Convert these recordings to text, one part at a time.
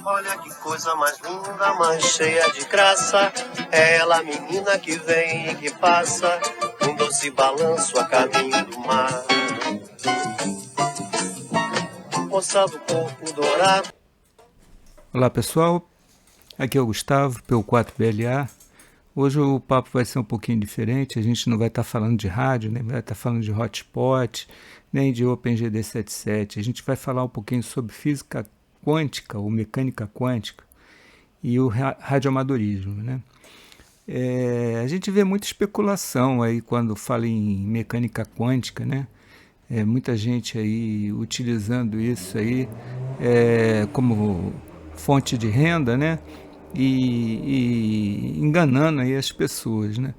Olha que coisa mais linda, mais cheia de graça. É ela, a menina que vem e que passa, um doce balanço a caminho do mar. Moça do corpo dourado. Olá pessoal, aqui é o Gustavo, P4BLA. Hoje o papo vai ser um pouquinho diferente, a gente não vai estar falando de rádio, nem vai estar falando de hotspot, nem de OpenGD77. A gente vai falar um pouquinho sobre física quântica ou mecânica quântica e o radioamadorismo, né? A gente vê muita especulação aí quando fala em mecânica quântica, né? Muita gente aí utilizando isso aí como fonte de renda, né? E enganando aí as pessoas, né?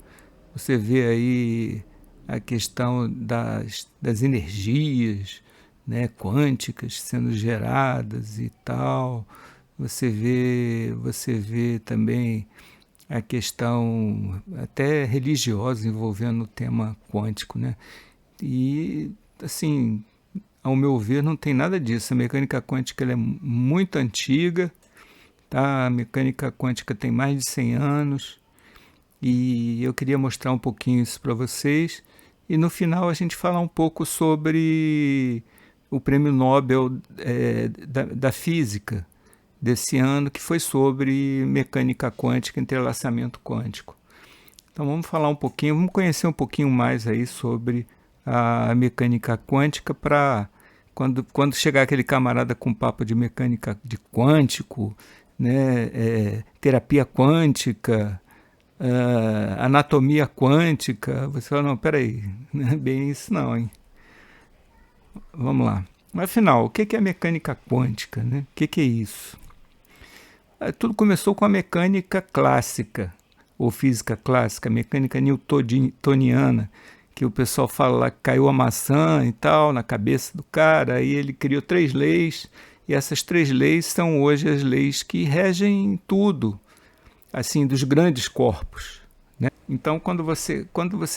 Você vê aí a questão das energias, né, quânticas sendo geradas e tal. Você vê também a questão até religiosa envolvendo o tema quântico, né? E assim, ao meu ver, não tem nada disso. A mecânica quântica ela é muito antiga, tá? A mecânica quântica tem mais de 100 anos e eu queria mostrar um pouquinho isso para vocês. E no final a gente falar um pouco sobre o prêmio Nobel da Física desse ano, que foi sobre mecânica quântica e entrelaçamento quântico. Então vamos falar um pouquinho, vamos conhecer um pouquinho mais aí sobre a mecânica quântica para quando chegar aquele camarada com papo de mecânica de quântico, né, terapia quântica, anatomia quântica, você fala, não, peraí, não é bem isso não, hein? Vamos lá. Mas afinal, o que é mecânica quântica, né? O que é isso? Tudo começou com a mecânica clássica, ou física clássica, mecânica newtoniana, que o pessoal fala lá que caiu a maçã e tal na cabeça do cara, aí ele criou 3 leis, e essas 3 leis são hoje as leis que regem tudo, assim, dos grandes corpos, né? Então, quando você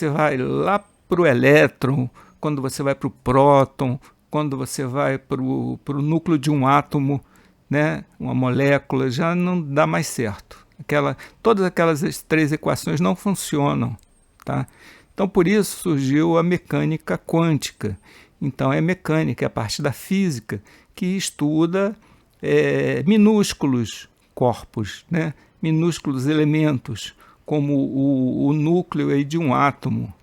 vai lá para o elétron, quando você vai para o próton, quando você vai para o núcleo de um átomo, né, uma molécula, já não dá mais certo. Todas aquelas 3 equações não funcionam, tá? Então, por isso surgiu a mecânica quântica. Então, é mecânica, é a parte da física que estuda minúsculos corpos, né? Minúsculos elementos, como o núcleo aí de um átomo.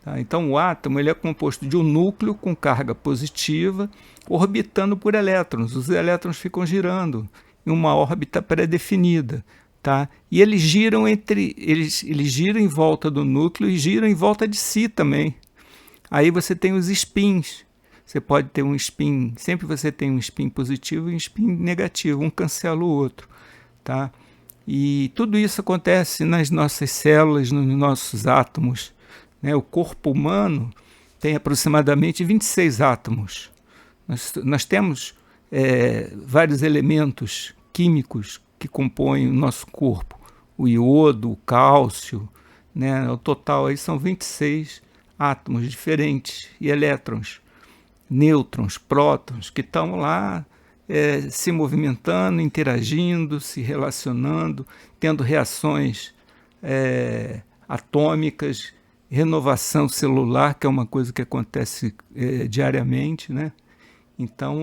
Tá? Então, o átomo ele é composto de um núcleo com carga positiva orbitando por elétrons. Os elétrons ficam girando em uma órbita pré-definida. Tá? E eles giram eles giram em volta do núcleo e giram em volta de si também. Aí você tem os spins. Você pode ter um spin, sempre você tem um spin positivo e um spin negativo, um cancela o outro. Tá? E tudo isso acontece nas nossas células, nos nossos átomos. Né? O corpo humano tem aproximadamente 26 átomos. Nós temos vários elementos químicos que compõem o nosso corpo, o iodo, o cálcio, né? O total aí são 26 átomos diferentes e elétrons, nêutrons, prótons, que estão lá se movimentando, interagindo, se relacionando, tendo reações atômicas, renovação celular, que é uma coisa que acontece diariamente, né? Então,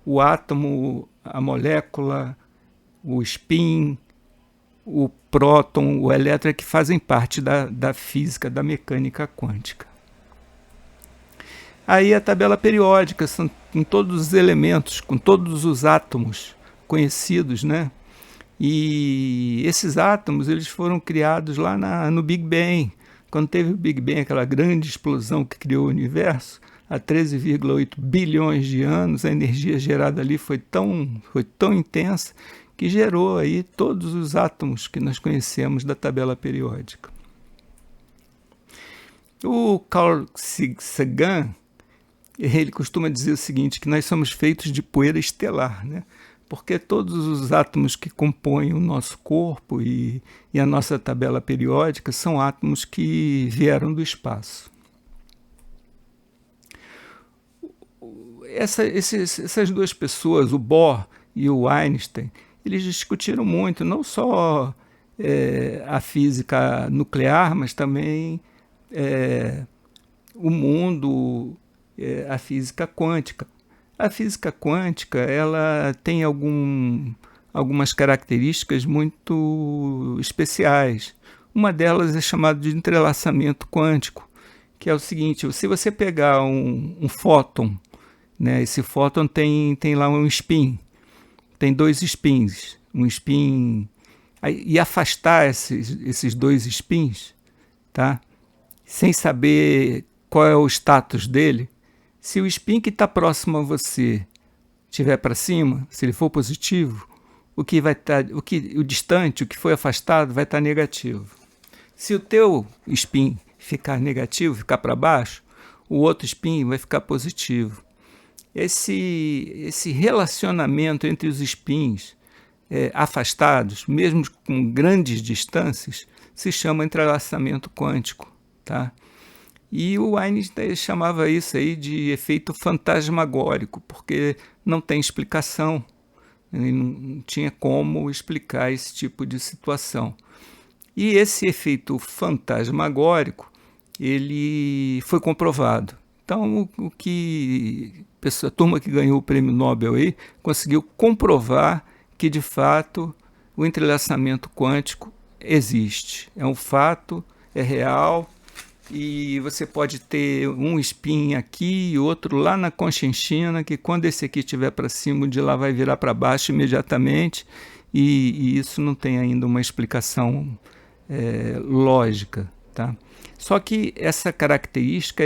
o átomo, a molécula, o spin, o próton, o elétron, que fazem parte da física, da mecânica quântica. Aí a tabela periódica, são com todos os elementos, com todos os átomos conhecidos, né? E esses átomos eles foram criados lá no Big Bang. Quando teve o Big Bang, aquela grande explosão que criou o universo, há 13,8 bilhões de anos, a energia gerada ali foi tão intensa que gerou aí todos os átomos que nós conhecemos da tabela periódica. O Carl Sagan, ele costuma dizer o seguinte, que nós somos feitos de poeira estelar, né? Porque todos os átomos que compõem o nosso corpo e a nossa tabela periódica são átomos que vieram do espaço. Essas duas pessoas, o Bohr e o Einstein, eles discutiram muito, não só a física nuclear, mas também o mundo, a física quântica. A física quântica, ela tem algumas características muito especiais. Uma delas é chamada de entrelaçamento quântico, que é o seguinte: se você pegar um fóton, né, esse fóton tem lá um spin, tem dois spins, um spin, e afastar esses dois spins, tá? Sem saber qual é o status dele, se o spin que está próximo a você estiver para cima, se ele for positivo, o distante, o que foi afastado, vai estar negativo. Se o teu spin ficar negativo, ficar para baixo, o outro spin vai ficar positivo. Esse relacionamento entre os spins afastados, mesmo com grandes distâncias, se chama entrelaçamento quântico, tá? E o Einstein chamava isso aí de efeito fantasmagórico, porque não tem explicação, não tinha como explicar esse tipo de situação. E esse efeito fantasmagórico, ele foi comprovado. Então, a turma que ganhou o prêmio Nobel aí conseguiu comprovar que, de fato, o entrelaçamento quântico existe. É um fato, é real, e você pode ter um spin aqui e outro lá na Conchinchina, que quando esse aqui estiver para cima, o de lá vai virar para baixo imediatamente, e isso não tem ainda uma explicação lógica, tá? Só que essa característica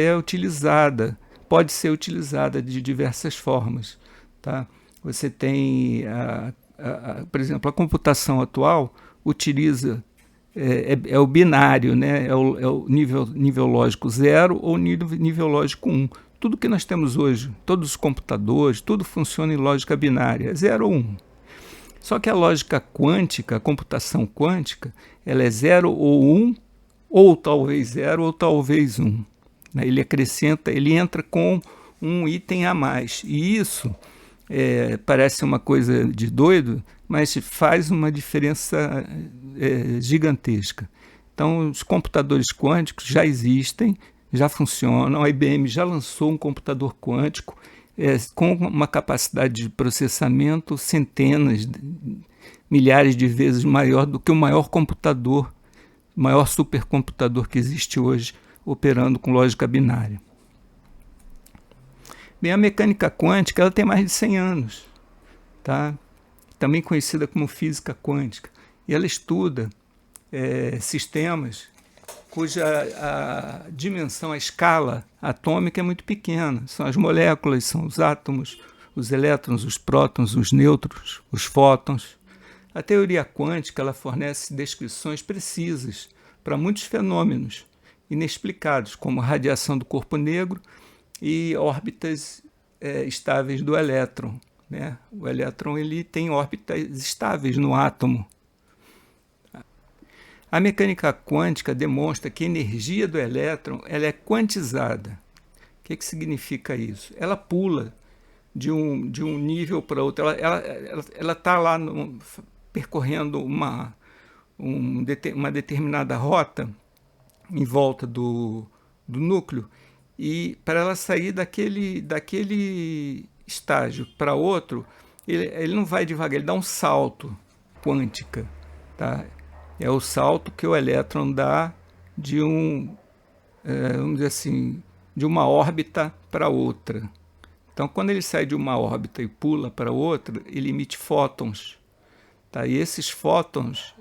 pode ser utilizada de diversas formas, tá? Você tem, por exemplo, a computação atual utiliza o binário, né? É o nível lógico 0 ou nível lógico 1. Tudo que nós temos hoje, todos os computadores, tudo funciona em lógica binária, 0 ou 1. Só que a lógica quântica, a computação quântica, ela é 0 ou 1, ou talvez 0 ou talvez 1. Ele acrescenta, ele entra com um item a mais. E isso parece uma coisa de doido, mas faz uma diferença gigantesca. Então, os computadores quânticos já existem, já funcionam. A IBM já lançou um computador quântico com uma capacidade de processamento milhares de vezes maior do que o maior supercomputador que existe hoje, operando com lógica binária. Bem, a mecânica quântica ela tem mais de 100 anos, tá? Também conhecida como física quântica. E ela estuda sistemas cuja a dimensão, a escala atômica é muito pequena. São as moléculas, são os átomos, os elétrons, os prótons, os nêutrons, os fótons. A teoria quântica ela fornece descrições precisas para muitos fenômenos inexplicados, como a radiação do corpo negro e órbitas estáveis do elétron, né? O elétron ele tem órbitas estáveis no átomo. A mecânica quântica demonstra que a energia do elétron ela é quantizada. O que significa isso? Ela pula de um nível para outro. Ela está lá percorrendo uma determinada rota em volta do núcleo, e para ela sair daquele estágio para outro, ele não vai devagar, ele dá um salto quântica, tá? É o salto que o elétron dá vamos dizer assim, de uma órbita para outra. Então, quando ele sai de uma órbita e pula para outra, ele emite fótons, tá? E esses fótons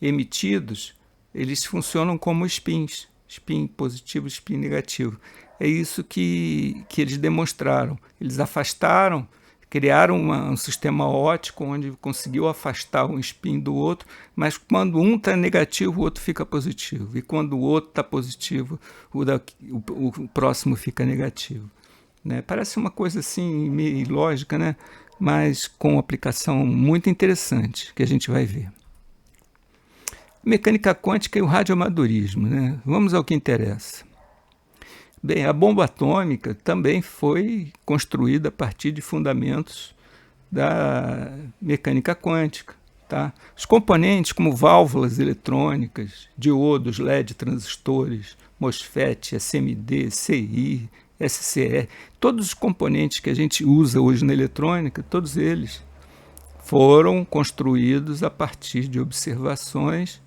emitidos, eles funcionam como spins, spin positivo, spin negativo. É isso que eles demonstraram. Eles afastaram, criaram um sistema óptico onde conseguiu afastar um spin do outro, mas quando um está negativo, o outro fica positivo. E quando o outro está positivo, o próximo fica negativo. Né? Parece uma coisa assim meio ilógica, né? Mas com aplicação muito interessante que a gente vai ver. Mecânica quântica e o radioamadorismo, né? Vamos ao que interessa. Bem, a bomba atômica também foi construída a partir de fundamentos da mecânica quântica. Tá? Os componentes como válvulas eletrônicas, diodos, LED, transistores, MOSFET, SMD, CI, SCR, todos os componentes que a gente usa hoje na eletrônica, todos eles foram construídos a partir de observações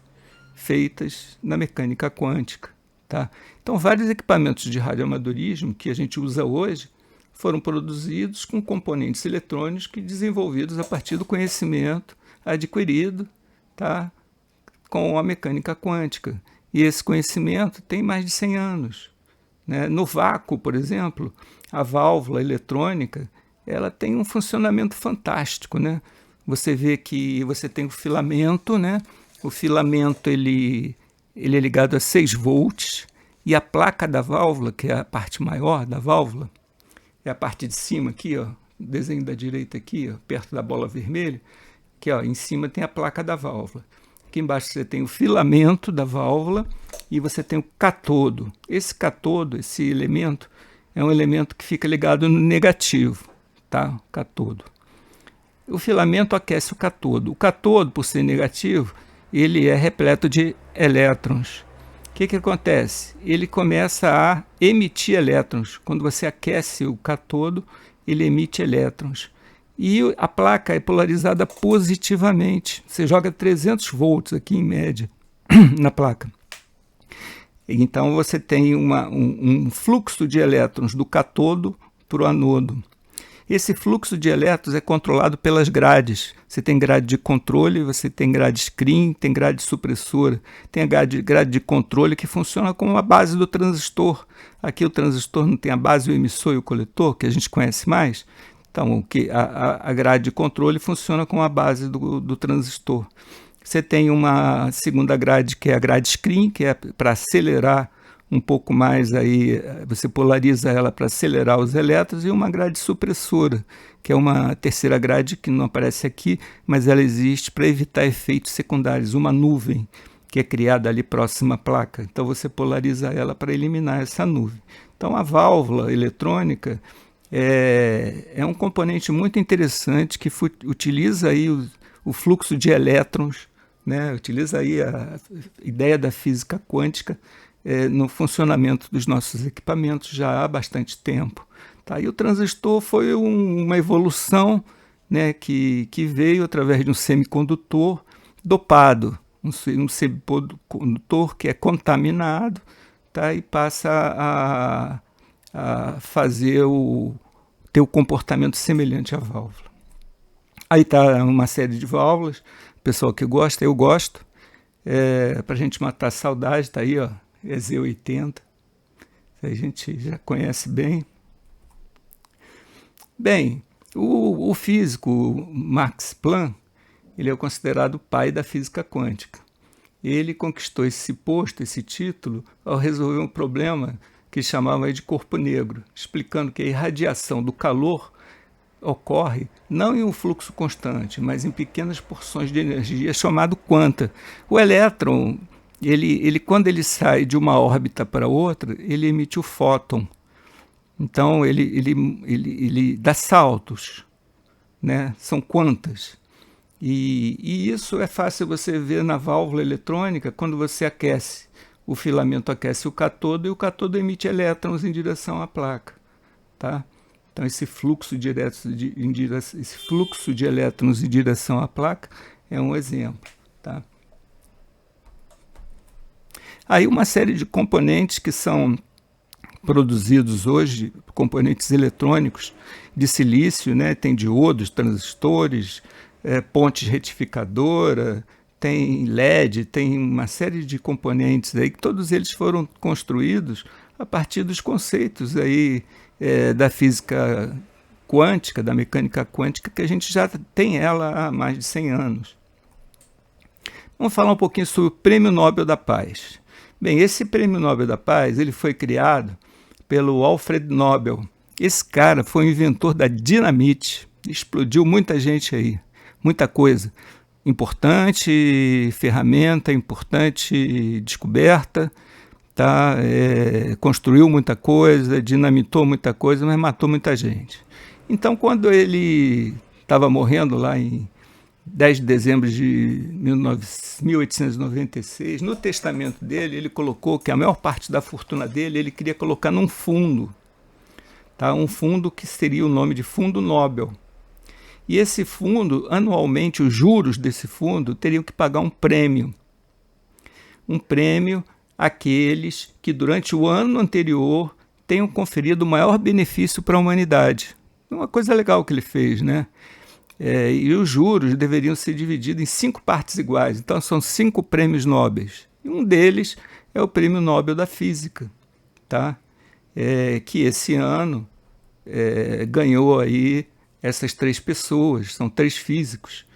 feitas na mecânica quântica. Tá? Então, vários equipamentos de radioamadorismo que a gente usa hoje foram produzidos com componentes eletrônicos desenvolvidos a partir do conhecimento adquirido, tá, com a mecânica quântica. E esse conhecimento tem mais de 100 anos. Né? No vácuo, por exemplo, a válvula eletrônica ela tem um funcionamento fantástico. Né? Você vê que você tem o filamento, né? O filamento ele é ligado a 6 volts, e a placa da válvula, que é a parte maior da válvula, é a parte de cima aqui, ó, o desenho da direita aqui, ó, perto da bola vermelha, que ó, em cima tem a placa da válvula. Aqui embaixo você tem o filamento da válvula e você tem o catodo. Esse catodo, esse elemento, é um elemento que fica ligado no negativo, tá? O catodo. O filamento aquece o catodo. O catodo, por ser negativo, ele é repleto de elétrons. O que acontece? Ele começa a emitir elétrons. Quando você aquece o catodo, ele emite elétrons. E a placa é polarizada positivamente. Você joga 300 volts aqui em média na placa. Então você tem um fluxo de elétrons do catodo para o anodo. Esse fluxo de elétrons é controlado pelas grades. Você tem grade de controle, você tem grade screen, tem grade supressora. Tem a grade de controle que funciona como a base do transistor. Aqui o transistor não tem a base, o emissor e o coletor, que a gente conhece mais. Então, a grade de controle funciona como a base do transistor. Você tem uma segunda grade, que é a grade screen, que é para acelerar um pouco mais, aí você polariza ela para acelerar os elétrons, e uma grade supressora, que é uma terceira grade que não aparece aqui, mas ela existe para evitar efeitos secundários, uma nuvem que é criada ali próxima à placa. Então você polariza ela para eliminar essa nuvem. Então a válvula eletrônica é um componente muito interessante que utiliza aí o fluxo de elétrons, né? Utiliza aí a ideia da física quântica no funcionamento dos nossos equipamentos já há bastante tempo. Tá? E o transistor foi uma evolução, né, que veio através de um semicondutor dopado, um semicondutor que é contaminado, tá? E passa a ter o comportamento semelhante à válvula. Aí está uma série de válvulas, o pessoal que gosta, eu gosto, para a gente matar a saudade, está aí, ó, EZ80, a gente já conhece bem. Bem, o físico Max Planck, ele é considerado o pai da física quântica. Ele conquistou esse posto, esse título, ao resolver um problema que chamava de corpo negro, explicando que a irradiação do calor ocorre não em um fluxo constante, mas em pequenas porções de energia, chamado quanta. O elétron, quando ele sai de uma órbita para outra, ele emite o fóton. Então ele dá saltos, né? São quantas. E isso é fácil você ver na válvula eletrônica. Quando você aquece, o filamento aquece o catodo e o catodo emite elétrons em direção à placa. Tá? Então esse fluxo de elétrons em direção à placa é um exemplo. Tá? Aí uma série de componentes que são produzidos hoje, componentes eletrônicos de silício, né? Tem diodos, transistores, ponte retificadora, tem LED, tem uma série de componentes aí que todos eles foram construídos a partir dos conceitos aí da física quântica, da mecânica quântica, que a gente já tem ela há mais de 100 anos. Vamos falar um pouquinho sobre o Prêmio Nobel da Paz. Bem, esse Prêmio Nobel da Paz ele foi criado pelo Alfred Nobel. Esse cara foi o inventor da dinamite, explodiu muita gente aí, muita coisa. Importante ferramenta, importante descoberta, tá? Construiu muita coisa, dinamitou muita coisa, mas matou muita gente. Então, quando ele estava morrendo lá em 10 de dezembro de 1896, no testamento dele, ele colocou que a maior parte da fortuna dele ele queria colocar num fundo, tá? Um fundo que seria o nome de Fundo Nobel. E esse fundo, anualmente, os juros desse fundo teriam que pagar um prêmio àqueles que durante o ano anterior tenham conferido o maior benefício para a humanidade. Uma coisa legal que ele fez, né? E os juros deveriam ser divididos em 5 partes iguais. Então são 5 prêmios nobres. E um deles é o Prêmio Nobel da Física, tá? Que esse ano ganhou aí essas 3 pessoas, são 3 físicos,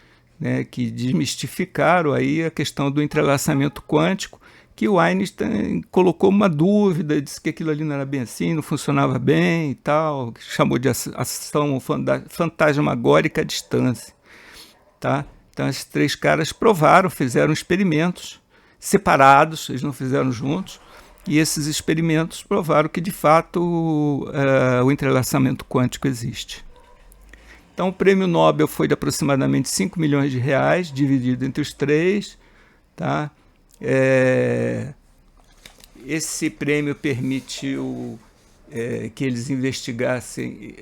né, que desmistificaram aí a questão do entrelaçamento quântico, que o Einstein colocou uma dúvida, disse que aquilo ali não era bem assim, não funcionava bem e tal, chamou de ação fantasmagórica à distância. Tá? Então esses 3 caras provaram, fizeram experimentos separados, eles não fizeram juntos, e esses experimentos provaram que de fato o entrelaçamento quântico existe. Então o prêmio Nobel foi de aproximadamente 5 milhões de reais, dividido entre os 3, tá? Esse prêmio permitiu que eles investigassem,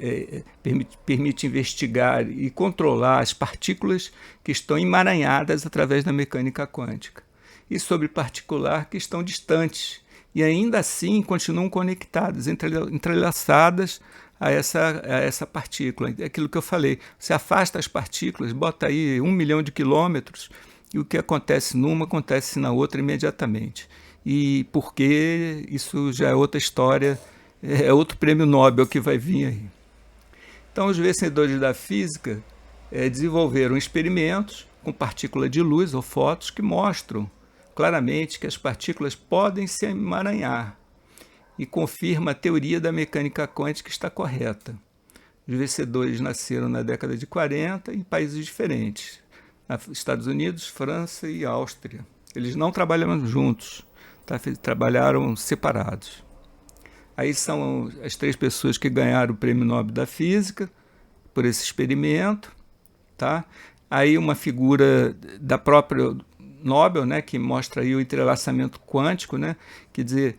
permite investigar e controlar as partículas que estão emaranhadas através da mecânica quântica, e sobre particular que estão distantes, e ainda assim continuam conectadas, entrelaçadas a essa partícula. É aquilo que eu falei, você afasta as partículas, bota aí 1 milhão de quilômetros, e o que acontece numa, acontece na outra imediatamente. E porque isso já é outra história, é outro prêmio Nobel que vai vir aí. Então os vencedores da física desenvolveram experimentos com partícula de luz ou fótons que mostram claramente que as partículas podem se emaranhar, e confirma a teoria da mecânica quântica está correta. Os vencedores nasceram na década de 40 em países diferentes, Estados Unidos, França e Áustria. Eles não trabalharam juntos, tá? Trabalharam separados. Aí são as 3 pessoas que ganharam o Prêmio Nobel da Física por esse experimento. Tá? Aí uma figura da própria Nobel, né, que mostra aí o entrelaçamento quântico, né? Quer dizer,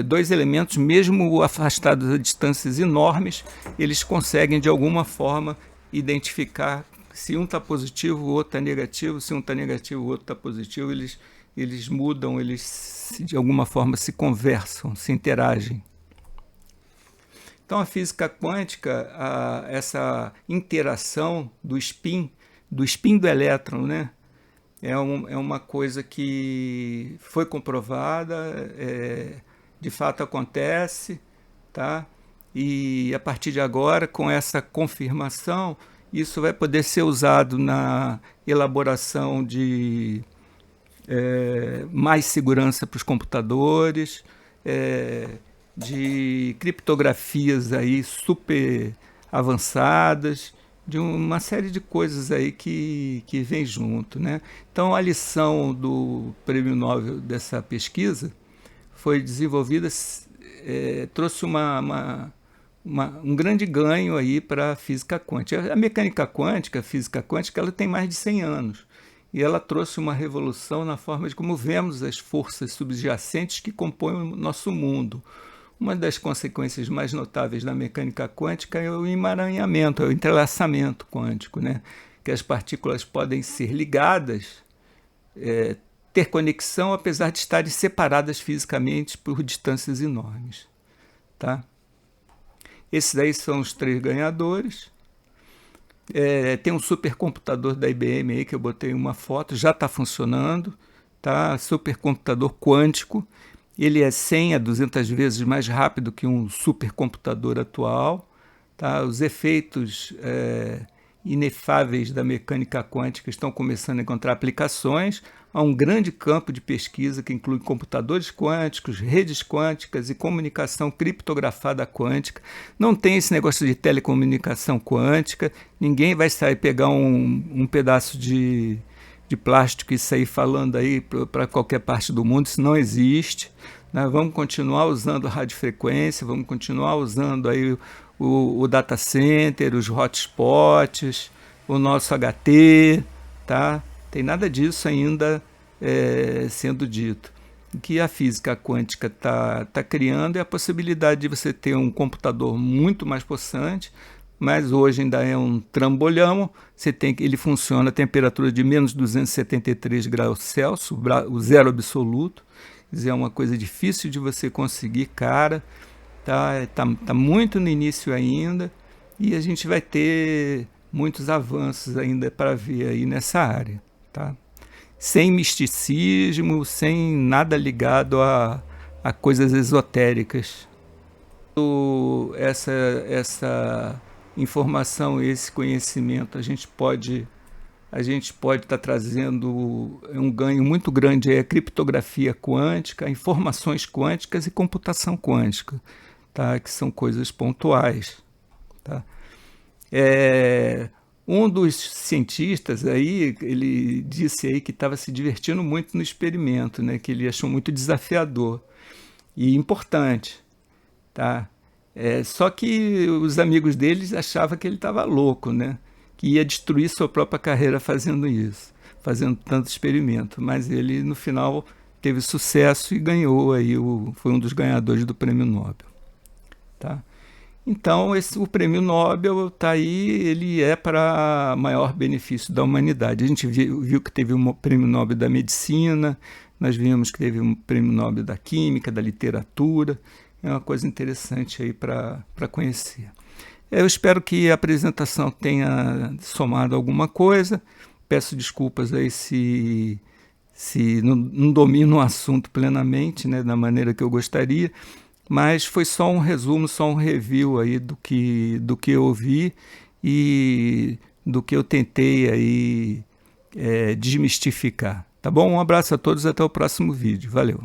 2 elementos, mesmo afastados a distâncias enormes, eles conseguem de alguma forma identificar se um está positivo, o outro está negativo, se um está negativo, o outro está positivo, eles mudam, eles de alguma forma se conversam, se interagem. Então a física quântica, essa interação do spin do elétron, né, é uma coisa que foi comprovada, de fato acontece, tá? E a partir de agora, com essa confirmação, isso vai poder ser usado na elaboração de mais segurança para os computadores, de criptografias aí super avançadas, de uma série de coisas aí que vem junto, né? Então a lição do prêmio Nobel dessa pesquisa foi desenvolvida, trouxe um grande ganho aí para a física quântica. A mecânica quântica, a física quântica, ela tem mais de 100 anos. E ela trouxe uma revolução na forma de como vemos as forças subjacentes que compõem o nosso mundo. Uma das consequências mais notáveis da mecânica quântica é o emaranhamento, é o entrelaçamento quântico, né? Que as partículas podem ser ligadas, ter conexão, apesar de estarem separadas fisicamente por distâncias enormes. Tá? Esses aí são os 3 ganhadores. Tem um supercomputador da IBM aí que eu botei uma foto, já está funcionando, tá? Supercomputador quântico. Ele é 100 a 200 vezes mais rápido que um supercomputador atual. Tá? Os efeitos inefáveis da mecânica quântica estão começando a encontrar aplicações. Há um grande campo de pesquisa que inclui computadores quânticos, redes quânticas e comunicação criptografada quântica. Não tem esse negócio de telecomunicação quântica. Ninguém vai sair pegar um pedaço de plástico e sair falando aí para qualquer parte do mundo. Isso não existe. Nós vamos continuar usando radiofrequência, vamos continuar usando aí o data center, os hotspots, o nosso HT, tá? Tem nada disso ainda sendo dito. O que a física quântica tá criando é a possibilidade de você ter um computador muito mais possante, mas hoje ainda é um trambolhão. Ele funciona a temperatura de menos 273 graus Celsius, o zero absoluto. Quer dizer, é uma coisa difícil de você conseguir, cara. Tá muito no início ainda, e a gente vai ter muitos avanços ainda para ver aí nessa área, tá? Sem misticismo, sem nada ligado a coisas esotéricas. Essa informação, esse conhecimento, a gente pode estar trazendo um ganho muito grande aí, a criptografia quântica, informações quânticas e computação quântica, tá? Que são coisas pontuais, tá? Um dos cientistas aí, ele disse aí que estava se divertindo muito no experimento, né? Que ele achou muito desafiador e importante, tá? Só que os amigos deles achavam que ele estava louco, né? Que ia destruir sua própria carreira fazendo isso, fazendo tanto experimento. Mas ele, no final, teve sucesso e ganhou aí, foi um dos ganhadores do Prêmio Nobel, tá? Então, o Prêmio Nobel está aí, ele é para maior benefício da humanidade. A gente viu que teve um Prêmio Nobel da Medicina, nós vimos que teve um Prêmio Nobel da Química, da Literatura. É uma coisa interessante aí para conhecer. Eu espero que a apresentação tenha somado alguma coisa. Peço desculpas aí se não domino o assunto plenamente, né, da maneira que eu gostaria, mas foi só um resumo, só um review aí do que eu ouvi e do que eu tentei aí desmistificar. Tá bom? Um abraço a todos, até o próximo vídeo. Valeu!